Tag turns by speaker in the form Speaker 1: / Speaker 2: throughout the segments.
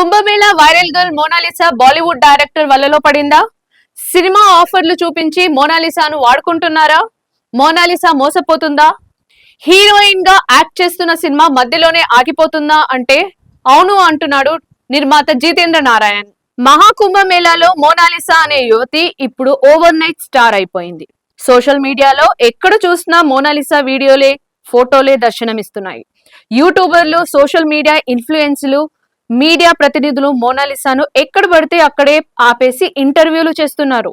Speaker 1: Kumbh Mela viral girl Monalisa Bollywood director వలలో పడిందా? Cinema ఆఫర్లు చూపించి మోనాలిసాను వాడుకుంటున్నారా? మోనాలిసా మోసపోతుందా? హీరోయిన్ గా యాక్ట్ చేస్తున్న సినిమా మధ్యలోనే ఆగిపోతుందా అంటే అవును అంటున్నాడు నిర్మాత జితేంద్ర నారాయణ్. మహాకుంభమేళాలో మోనాలిసా అనే యువతి ఇప్పుడు ఓవర్ నైట్ స్టార్ అయిపోయింది. సోషల్ మీడియాలో ఎక్కడ చూసినా మోనాలిసా వీడియోలే, ఫోటోలే దర్శనమిస్తున్నాయి. యూట్యూబర్లు, సోషల్ మీడియా ఇన్ఫ్లుయెన్స్లు, మీడియా ప్రతినిధులు మోనాలిసాను ఎక్కడ పడితే అక్కడే ఆపేసి ఇంటర్వ్యూలు చేస్తున్నారు.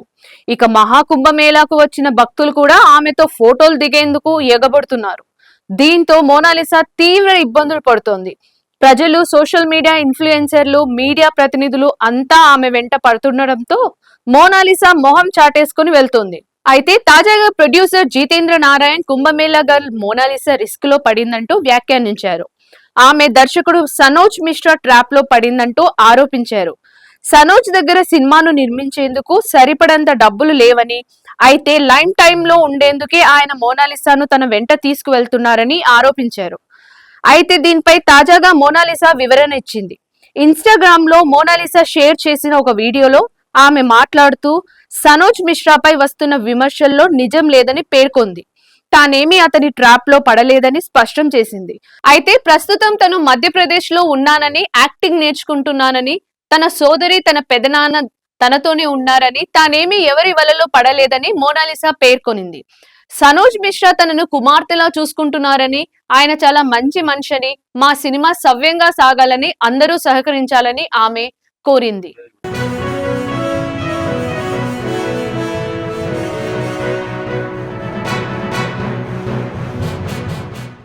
Speaker 1: ఇక మహాకుంభమేళాకు వచ్చిన భక్తులు కూడా ఆమెతో ఫోటోలు దిగేందుకు ఎగబడుతున్నారు. దీంతో మోనాలిసా తీవ్ర ఇబ్బందులు పడుతోంది. ప్రజలు, సోషల్ మీడియా ఇన్ఫ్లుయెన్సర్లు, మీడియా ప్రతినిధులు అంతా ఆమె వెంట పడుతుండటంతో మోనాలిసా మొహం చాటేసుకుని వెళ్తోంది. అయితే తాజాగా producer Jitendra Narayan Kumbh Mela girl Monalisa risk లో పడిందంటూ వ్యాఖ్యానించారు. ఆమె దర్శకుడు సనోజ్ మిశ్రా ట్రాప్ లో పడిందంటూ ఆరోపించారు. సనోజ్ దగ్గర సినిమాను నిర్మించేందుకు సరిపడంత డబ్బులు లేవని, అయితే లైన్ టైమ్ లో ఉండేందుకే ఆయన మోనాలిసాను తన వెంట తీసుకువెళ్తున్నారని ఆరోపించారు. అయితే దీనిపై తాజాగా మోనాలిసా వివరణ ఇచ్చింది. ఇన్స్టాగ్రామ్ లో మోనాలిసా షేర్ చేసిన ఒక వీడియోలో ఆమె మాట్లాడుతూ సనోజ్ మిశ్రాపై వస్తున్న విమర్శల్లో నిజం లేదని పేర్కొంది. తానేమీ అతని ట్రాప్ లో పడలేదని స్పష్టం చేసింది. అయితే ప్రస్తుతం తను మధ్యప్రదేశ్ లో ఉన్నానని, యాక్టింగ్ నేర్చుకుంటున్నానని, తన సోదరి, తన పెదనాన్న తనతోనే ఉన్నారని, తానేమీ ఎవరి వలలో పడలేదని మోనాలిసా పేర్కొనింది. సనోజ్ మిశ్రా తనను కుమార్తెలా చూసుకుంటున్నారని, ఆయన చాలా మంచి మనిషని, మా సినిమా సవ్యంగా సాగాలని అందరూ సహకరించాలని ఆమె కోరింది.